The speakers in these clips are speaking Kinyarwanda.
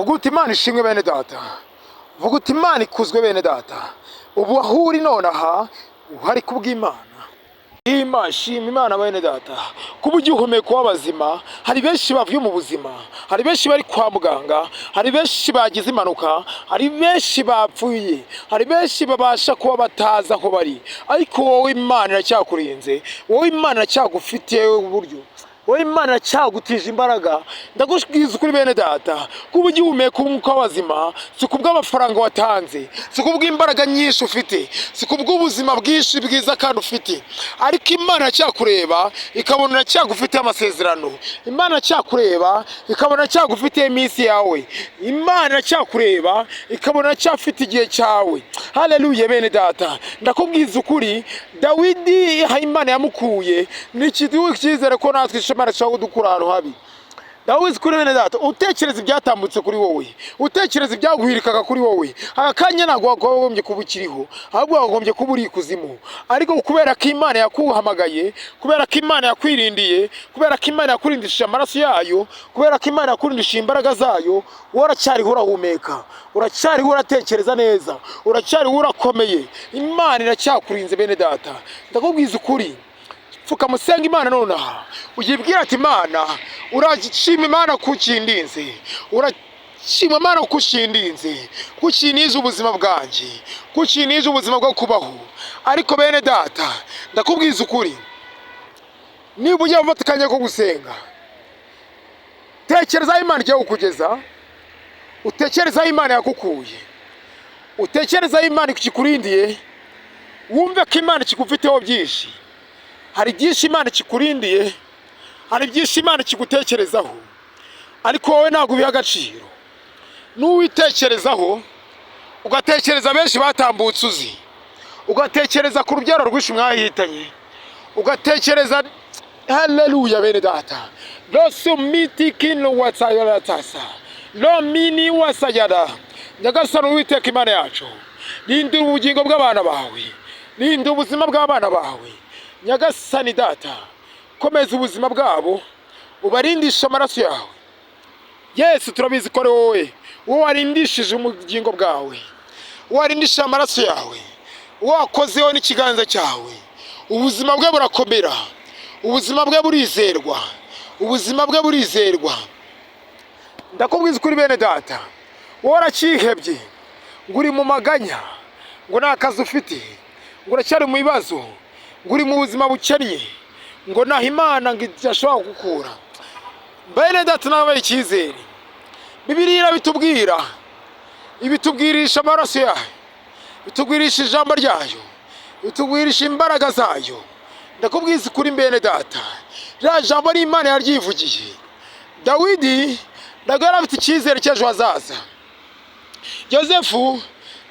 vuga uti Imana ishimwe bene data, vuga uti Imana ikuzwe bene data. Ubu aho uri nonaha uhari kubw'Imana. Shima Imana bene data, kuba ugihumeka w'abazima. Hari benshi bavuye mu buzima, hari benshi bari kwa muganga, hari benshi bagize impanuka, hari benshi bapfuye, hari benshi babasha kuba bataza aho bari, ariko wowe Imana iracyakurinze, wowe Imana iracyagufitiye uburyo, wowe Imana iracyagutije imbaraga. Ndagushikiza kuri bene data, kuba ugihumeka umwuka w'abazima si kubw'amafaranga watanze, si kubw'imbaraga nyinshi ufite, si kubw'ubuzima bwinshi bwiza kandi ufite, ariko Imana iracyakureba ikabona iracyagufitiye amasezerano. Imana iracyakureba ikabona iracyagufitiye iminsi yawe. Imana iracyakureba ikabona iracyafite igihe cyawe. Haleluya bene data, ndakubwiza ukuri, Dawidi Imana yamukuye n'ikiduha cyizere ko natwe Imana ishobora kudukura ahantu habi. Dawidi kuri bene data, utekereza ibyatambutse kuri wowe, utekereza ibyaguhirikaga kuri wowe, aka kanya ntabwo wagombye kuba ukiriho, ahubwo wagombye kuba uri ikuzimu. Ariko kubera ko Imana yakuhamagaye, kubera ko Imana yakwirindiye, kubera ko Imana yakurindishije amaraso yayo, kubera ko Imana yakurindishije imbaraga zayo, uracyariho urahumeka, uracyariho uratekereza neza, uracyariho urakomeye. Imana iracyakurinze bene data. Ndakubwiza ukuri, fuka musenga Imana nonaha, uyibwira ati Imana, urashima Imana kukindinze, urashima Imana kukindinze, kukiniza ubuzima bwanjye, kukiniza ubuzima bwo kubaho. Ariko bene data, ndakubwiza ukuri, niba ujya ufatikanya ko gusenga, tekereza Imana igiye kukugeza, utekereza Imana yakukuye, utekereza Imana ikikurindiye, wumve ko Imana ikigufiteho byinshi. Hari byinshi Imana ikikurindiye, hari byinshi Imana ikigutekerezaho, ariko wowe ntabwo ubiha agaciro. N'uwitekerezaho, ugatekereza benshi batambutse uzi, ugatekereza ku rubyaro rwinshi mwahitanye, ugatekereza. Haleluya bene data, loso miti kino wasayara tasa, lo mini wasayara. Nyagasani Uwiteka Imana yacu, rindira ubugingo bw'abana bawe, rindira ubuzima bw'abana bawe. Nyagasani data, komeza ubuzima bwabo, ubarindisha amaraso yawe. Yesu turabizi ko ari wowe warindishije ubugingo bwawe, warindishije amaraso yawe, wakozeho n'ikiganza cyawe. Ubuzima bwe burakomera, ubuzima bwe burizerwa, ubuzima bwe burizerwa. Ndakubwiza kuri bene data, wowe urakihebye, ngo uri mu maganya, ngo nta kazi ufite, ngo uracyari mu bibazo, ngo uri mu buzima bukennye, ngo naho Imana ngo idashobora gukura. Bene data nabaye icyizere, Bibiliya bitubwira, ibitubwirisha amaraso yayo, bitubwirisha ijambo ryayo, bitubwirisha imbaraga zayo. Ndakubwiza kuri bene data, rya jambo n'Imana yaryivugiye. Dawidi ntabwo yari afite icyizere cy'ejo hazaza, Yosefu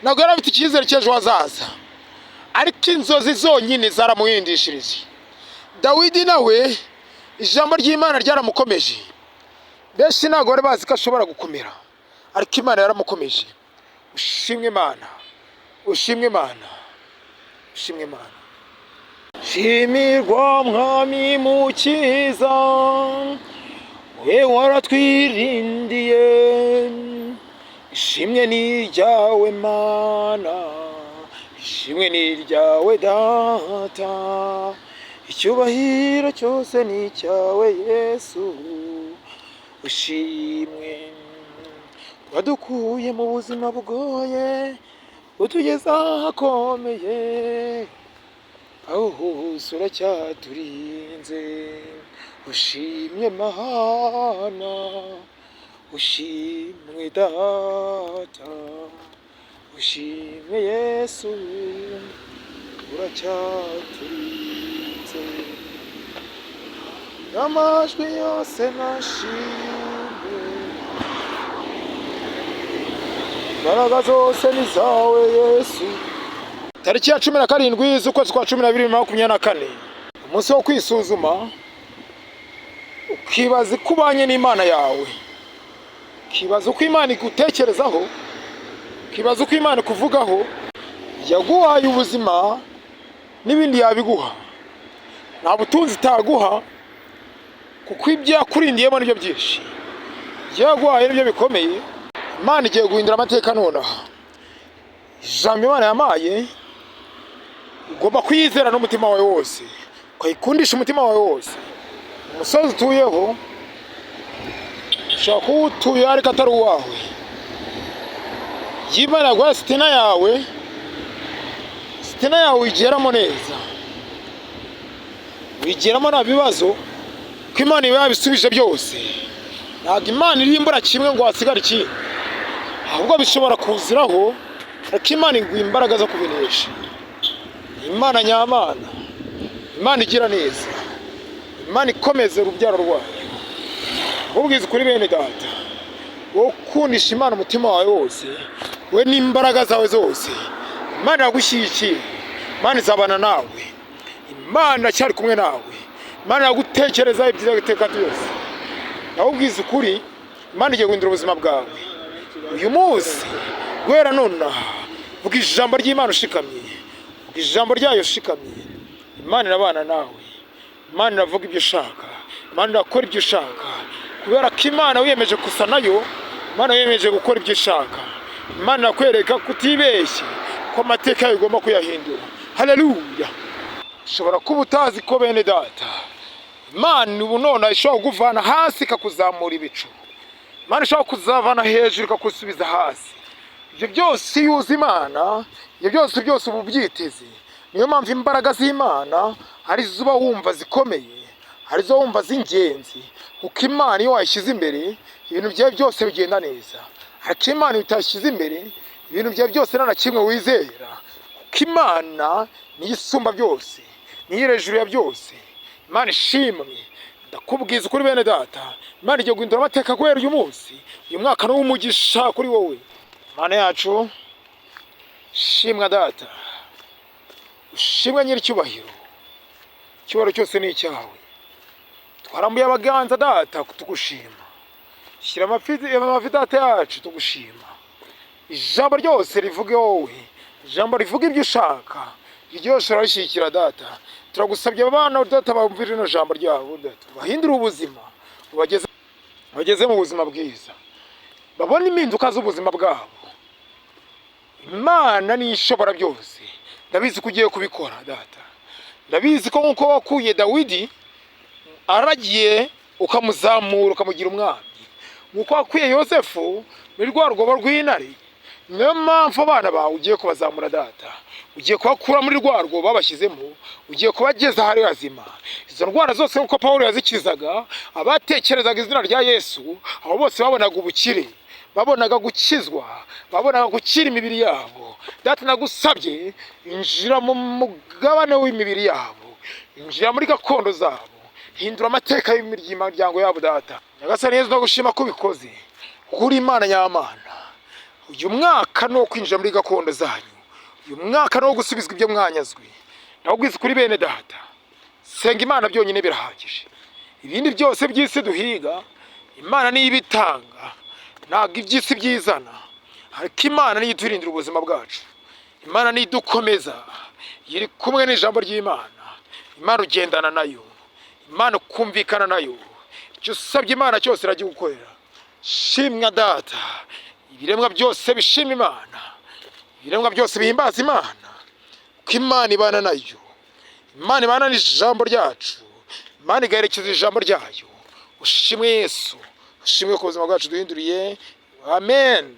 ntabwo yari afite icyizere cy'ejo hazaza, ariko inzozi zonyine zaramuhindishirije. Dawidi nawe ijambo ry'Imana ryaramukomeje. Benshi ntabwo bari bazi ko ashobora gukomera, ariko Imana yaramukomeje. Ushimwe Imana, ushimwe Imana, ushimwe Imana. Shimirwa Mwami Mukiza, we waratwirindiye, ishimwe ni iryawe Mana, ishimwe ni iryawe Data, icyubahiro cyose ni icyawe Yesu. Ushimwe, wadukuye mu buzima bugoye, utugeza ahakomeye, aho hose uracyaturinze. Ushimwe Mana, ushimwe Data, ushimwe Yesu, uracyaturinze. Amajwi yose nashimwe, imbaraga zose ni zawe Yesu. Tariki ya 17 z'ukwezi kwa 12 2024, umunsi wo kwisuzuma, ukibaza uko ubanye n'Imana yawe, ukibaza uko Imana igutekerezaho, ukibaza uko Imana ikuvugaho. Yaguhaye ubuzima n'ibindi yabiguha, nta butunzi itaguha, kuko ibyo yakurindiyemo nibyo byinshi. Yaguhaye nibyo bikomeye, Imana igiye guhindura amateka nonaha. Ijambo Imana yamaye ugomba kwizera n'umutima wawe wose, ukayikundisha umutima wawe wose. Umusozi utuyeho ushobora kuba utuye ariko atari uwawe. Imana yaguhaye sitina yawe wigeramo neza, wigeramo nta bibazo, ko Imana iba yabisubije byose. Ntabwo Imana irimbura kimwe ngo hasigare ikindi, ahubwo bishobora kuziraho, ariko Imana iguha imbaraga zo kubinesha. Imana nyamana, Imana igira neza, Imana ikomeze urubyaro rwayo. Ubwiza kuri bene data, wowe ukundisha Imana umutima wawe wose, we n'imbaraga zawe zose, Imana iragushyigikiye, Imana izabana nawe, Imana iracyari kumwe nawe, Imana iragutekereza ibyiza iteka ryose. Nawe ubwiza ukuri, Imana igiye guhindura ubuzima bwawe uyu munsi. Guhera nonaha vuga ijambo ry'Imana ushikamye, vuga ijambo ryayo ushikamye. Imana irabana nawe, Imana iravuga ibyo ushaka, Imana irakora ibyo ushaka, kubera ko Imana wiyemeje gusa nayo, Imana wiyemeje gukora ibyo ushaka. Imana irakwereka kutibeshye ko amateka yawe ugomba kuyahindura. Haleluya! Ushobora kuba utazi ko bene data, Imana ubu none ishobora kuguvana hasi ikakuzamura ibicu, Imana ishobora kuzavana hejuru ikakusubiza hasi. Ibyo byose iyo uzi Imana, ibyo byose ubu byiteze. Niyo mpamvu imbaraga z'Imana ari zo uba wumva zikomeye, ari zo wumva z'ingenzi, kuko Imana iyo wayishyize imbere ibintu byawe byose bigenda neza. Ariko Imana iyo utashyize imbere ibintu byawe byose nta na kimwe wizera, kuko Imana niyo isumba byose, niyo iri hejuru ya byose. Imana ishimwe. Ndakubwiza ukuri bene data, Imana igiye guhindura amateka guhera uyu munsi. Uyu mwaka ni uw'umugisha kuri wowe. Imana yacu shimwa data, ushimwe nyir'icyubahiro, icyubahiro cyose ni icyawe. Twarambuye abaganza data tugushima, shyira amavi data yacu tugushima. Ijambo ryose rivuge wowe, ijambo rivuga ibyo ushaka, iryo ryose urarishyigikira data. Turagusabye abana data bumvira ino jambo ryabo data, bahindure ubuzima, bageze mu buzima bwiza, babone impinduka z'ubuzima bwabo. Imana ni ishobora byose, ndabizi ko ugiye kubikora data. Ndabizi ko nkuko wakuye Dawidi aragiye ukamuzamura ukamugira umwami, nkuko wakuye Yosefu muri rwa rwobo rw'intare, niyo mpamvu abana bawe ugiye kubazamura data. Ugiye kubakura muri rwa rwobo babashyizemo, ugiye kubageza ahari hazima. Izo ndwara zose nkuko Pawulo yazikizaga, abatekerezaga izina rya Yesu, abo bose babonaga ubukire, babonaga gukizwa, babonaga gukira imibiri yabo. Data nagusabye, injira mu mugabane w'imibiri yabo, injira muri gakondo zabo, hindura amateka y'imiryango yabo data. Nyagasani Yesu ndagushima ko ubikoze, kuko uri Imana nyamana. Uyu mwaka ni uwo kwinjira muri gakondo zanyu, uyu mwaka ni uwo gusubizwa ibyo mwanyazwe. Ndakubwiza kuri bene data, senga Imana byonyine birahagije. Ibindi byose by'isi duhiga, Imana niyo ibitanga, ntabwo iby'isi byizana. Ariko Imana niyo iturindira ubuzima bwacu, Imana niyo idukomeza, iri kumwe n'ijambo ry'Imana. Imana ugendana nayo, Imana ukumvikana nayo, icyo usabye Imana cyose irajya gukorera. Shimwa data, ibiremwa byose bishima Imana, ibiremwa byose bihimbaza Imana, ko Imana ibana nayo, Imana ibana n'ijambo ryacu, Imana igaherekeza ijambo ryayo. Ushimwe Yesu, ushimwe ku buzima bwacu duhinduriye. Amen.